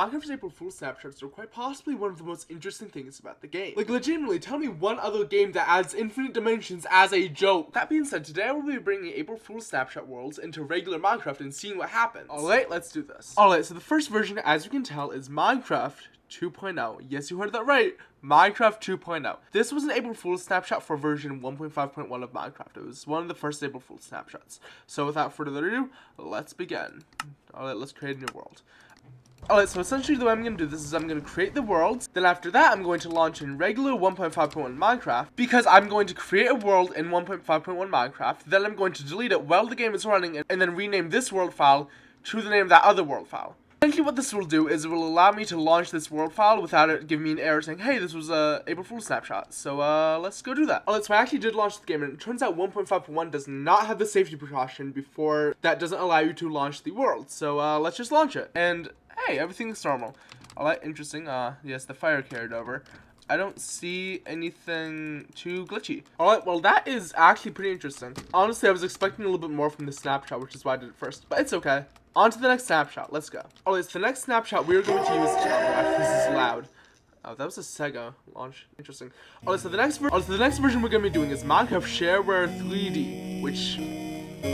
Minecraft's April Fool's snapshots are quite possibly one of the most interesting things about the game. Like, legitimately, tell me one other game that adds infinite dimensions as a joke. That being said, today I will be bringing April Fool's snapshot worlds into regular Minecraft and seeing what happens. Alright, let's do this. Alright, so the first version, as you can tell, is Minecraft 2.0. Yes, you heard that right. Minecraft 2.0. This was an April Fool's snapshot for version 1.5.1 of Minecraft. It was one of the first April Fool's snapshots. So without further ado, let's begin. Alright, let's create a new world. Alright, so essentially the way I'm going to do this is I'm going to create the world. Then after that, I'm going to launch in regular 1.5.1 Minecraft, because I'm going to create a world in 1.5.1 Minecraft. Then I'm going to delete it while the game is running, and then rename this world file to the name of that other world file. Essentially what this will do is it will allow me to launch this world file without it giving me an error saying, hey, this was a April Fool's snapshot. So let's go do that. Alright, so I actually did launch the game, and it turns out 1.5.1 does not have the safety precaution before that doesn't allow you to launch the world. So let's just launch it. And hey, everything's normal. Alright, interesting. Yes, the fire carried over. I don't see anything too glitchy. Alright, well that is actually pretty interesting. Honestly, I was expecting a little bit more from the snapshot, which is why I did it first. But it's okay. On to the next snapshot. Let's go. Alright, so the next snapshot we're going to use... Oh gosh, this is loud. Oh, that was a Sega launch. Interesting. Alright, so the next version we're going to be doing is Minecraft Shareware 3D, which...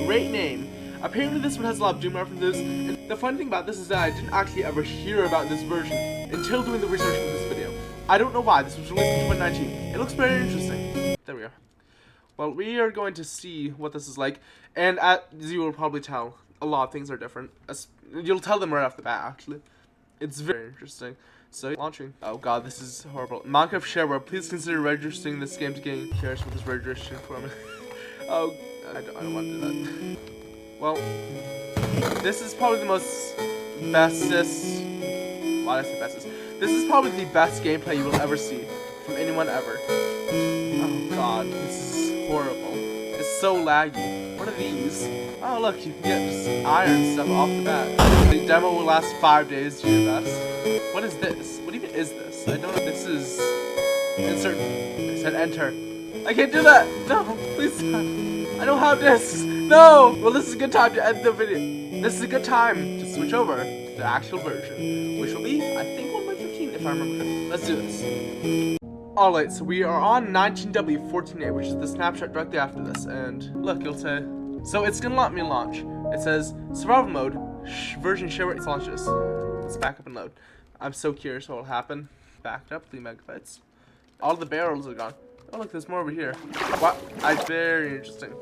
great name. Apparently this one has a lot of Doom references, and the funny thing about this is that I didn't actually ever hear about this version until doing the research for this video. I don't know why. This was released in 2019. It looks very interesting. There we go. Well, we are going to see what this is like, and as you will probably tell, a lot of things are different. You'll tell them right off the bat, actually. It's very interesting. So, launching. Oh god, this is horrible. Minecraft Shareware, please consider registering this game to gain shares with this registration form. Oh, I don't want to do that. Well, this is probably the bestest. Why did I say bestest? This is probably the best gameplay you will ever see from anyone ever. Oh god, this is horrible. It's so laggy. What are these? Oh look, you can get just iron stuff off the bat. The demo will last 5 days, do your best. What is this? What even is this? I don't know. This is... insert... I said enter. I can't do that! No, please stop. I don't have discs. No! Well, this is a good time to end the video. This is a good time to switch over to the actual version, which will be, I think, 1.15 if I remember correctly. Let's do this. Alright, so we are on 19W14A, which is the snapshot directly after this, and look, it'll say... So it's gonna let me launch. It says, survival mode, version shareware, it's launches. Let's back up and load. I'm so curious what will happen. Backed up 3 megabytes. All the barrels are gone. Oh look, there's more over here. What? Very interesting.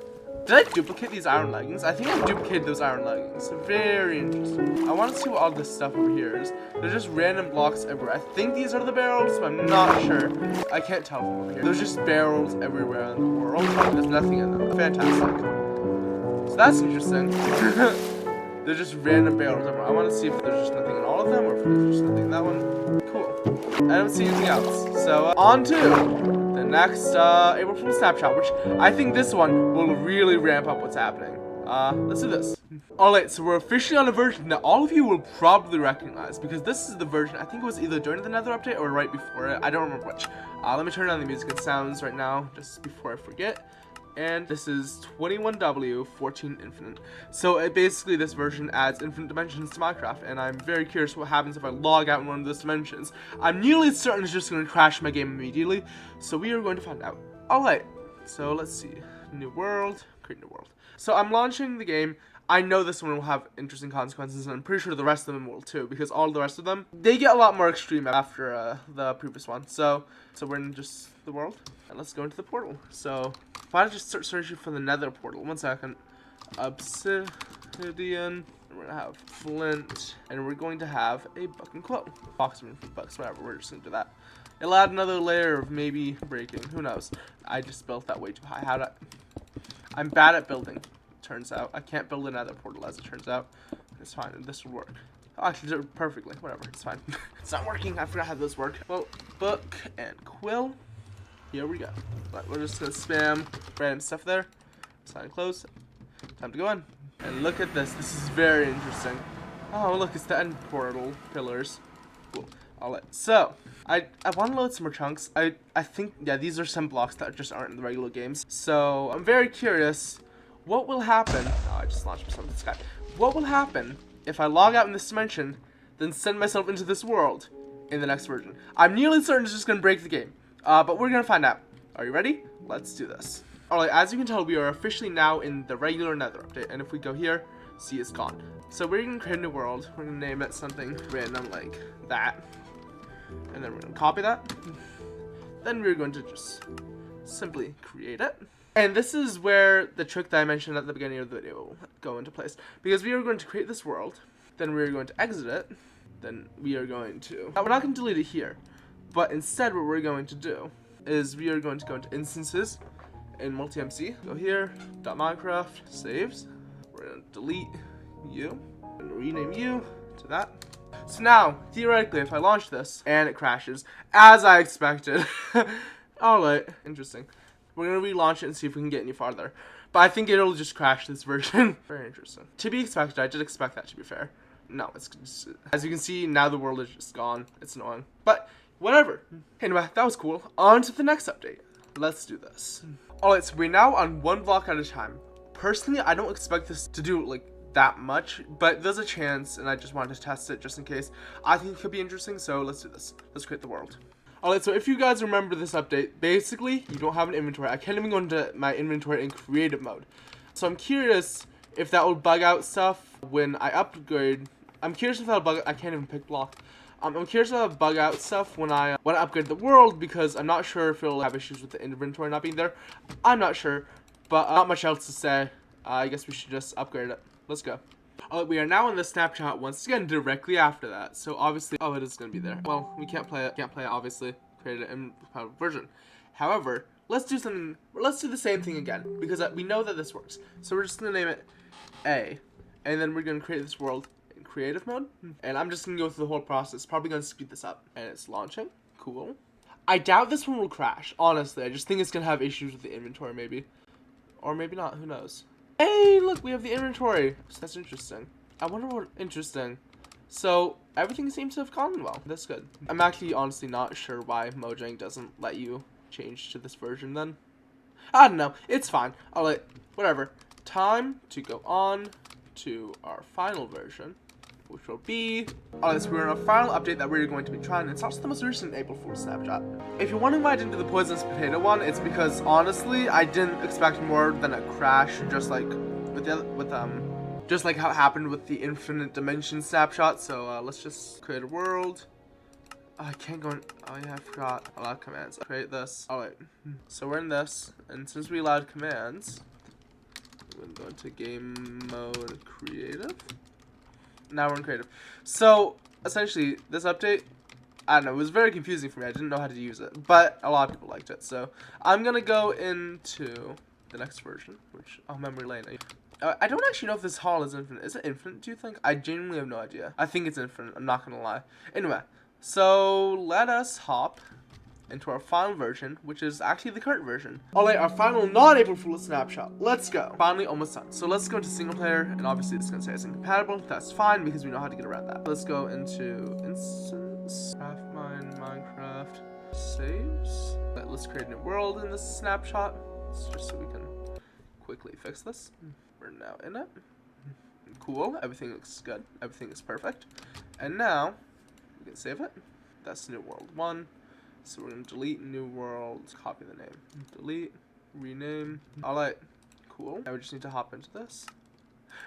Did I duplicate these iron leggings? I think I duplicated those iron leggings. Very interesting. I want to see what all this stuff over here is. There's just random blocks everywhere. I think these are the barrels, but I'm not sure. I can't tell from over here. There's just barrels everywhere in the world. There's nothing in them. Fantastic. So that's interesting. There's just random barrels everywhere. I want to see if there's just nothing in all of them, or if there's just nothing in that one. Cool. I don't see anything else. So, on to the next April Fool's snapshot, which I think this one will really ramp up what's happening. Let's do this. Alright, so we're officially on a version that all of you will probably recognize, because this is the version, I think it was either during the Nether update or right before it. I don't remember which. Let me turn on the music and sounds right now, just before I forget. And this is 21W14 Infinite. So basically this version adds infinite dimensions to Minecraft, and I'm very curious what happens if I log out in one of those dimensions. I'm nearly certain it's just going to crash my game immediately, so we are going to find out. Alright, so let's see. New world, create new world. So I'm launching the game. I know this one will have interesting consequences, and I'm pretty sure the rest of them will too, because all the rest of them, they get a lot more extreme after the previous one. So we're in just the world, and let's go into the portal. So why don't I just start searching for the Nether portal? 1 second. Obsidian. And we're gonna have flint, and we're going to have a buck and quill. Box room for bucks, whatever. We're just gonna do that. It'll add another layer of maybe breaking. Who knows? I just built that way too high. How'd I? I'm bad at building. Turns out I can't build another portal, as it turns out. It's fine, and this will work. Oh, actually, did it perfectly. Whatever, it's fine. It's not working. I forgot how those work. Well, book and quill. Here we go. But we're just gonna spam random stuff there. Sign close. Time to go in. And look at this. This is very interesting. Oh, look, it's the end portal pillars. Cool. So I want to load some more chunks. I think, yeah, these are some blocks that just aren't in the regular games. So I'm very curious. What will happen? Oh, I just launched myself in the sky. What will happen if I log out in this dimension, then send myself into this world in the next version. I'm nearly certain it's just going to break the game, but we're going to find out. Are you ready? Let's do this. Alright, as you can tell, we are officially now in the regular Nether update, and if we go here, see, it's gone. So we're going to create a new world. We're going to name it something random like that, and then we're going to copy that. Then we're going to just simply create it. And this is where the trick that I mentioned at the beginning of the video will go into place, because we are going to create this world, then we're going to exit it, then we are going to, now we're not going to delete it here, but instead what we're going to do is we are going to go into instances in multi-MC, go here, .minecraft, saves, we're going to delete you, and rename you to that. So now, theoretically, if I launch this, and it crashes, as I expected, alright, interesting. We're going to relaunch it and see if we can get any farther. But I think it'll just crash this version. Very interesting. To be expected, I did expect that, to be fair. No, it's just, as you can see, now the world is just gone. It's annoying. But, whatever. Anyway, that was cool. On to the next update. Let's do this. Alright, so we're now on one block at a time. Personally, I don't expect this to do, like, that much, but there's a chance, and I just wanted to test it just in case. I think it could be interesting, so let's do this. Let's create the world. Alright, so if you guys remember this update, basically, you don't have an inventory. I can't even go into my inventory in creative mode. So I'm curious if that will bug out stuff when I upgrade. I'm curious if that'll bug out. I can't even pick block. I'm curious if that'll bug out stuff when I upgrade the world, because I'm not sure if it'll have issues with the inventory not being there. I'm not sure, but not much else to say. I guess we should just upgrade it. Let's go. We are now in the snapshot once again directly after that. So obviously, it is going to be there. Well, we can't play it. Can't play it, obviously. Created it in version. However, let's do something. Let's do the same thing again, because we know that this works. So we're just going to name it A. And then we're going to create this world in creative mode. And I'm just going to go through the whole process. Probably going to speed this up. And it's launching. Cool. I doubt this one will crash. Honestly, I just think it's going to have issues with the inventory maybe. Or maybe not. Who knows? Hey, look, we have the inventory. So that's interesting. I wonder what interesting. So everything seems to have gone well. That's good. I'm actually honestly not sure why Mojang doesn't let you change to this version then. I don't know. It's fine. Whatever. Time to go on to our final version, which will be... Alright, so we're in a final update that we're going to be trying. It's also the most recent April Fool's snapshot. If you're wondering why I didn't do the poisonous potato one, it's because honestly, I didn't expect more than a crash, just like just like how it happened with the infinite dimension snapshot. So let's just create a world. I can't go in. Oh yeah, I forgot. Allow commands. Create this. Alright, so we're in this, and since we allowed commands, we're going to go into game mode creative. Now we're in creative. So essentially, this update, I don't know, it was very confusing for me. I didn't know how to use it, but a lot of people liked it. So I'm gonna go into the next version, which memory lane. I don't actually know if this hall is infinite. Is it infinite, do you think? I genuinely have no idea. I think it's infinite. I'm not gonna lie. Anyway, so let us hop into our final version, which is actually the current version. Alright, our final non-April Fool's snapshot. Let's go. Finally, almost done. So let's go into single player, and obviously it's going to say it's incompatible. That's fine, because we know how to get around that. Let's go into instance, Minecraft, saves. Let's create a new world in this snapshot. It's just so we can quickly fix this. We're now in it. Cool, everything looks good. Everything is perfect. And now, we can save it. That's new world 1. So we're going to delete new world, copy the name, delete, rename. Alright, cool. Now we just need to hop into this.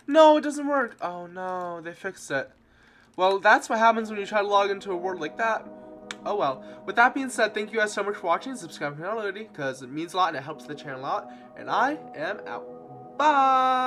No, it doesn't work. Oh no, they fixed it. Well, that's what happens when you try to log into a world like that. Oh well. With that being said, thank you guys so much for watching. Subscribe if you're not already, because it means a lot and it helps the channel out. And I am out. Bye!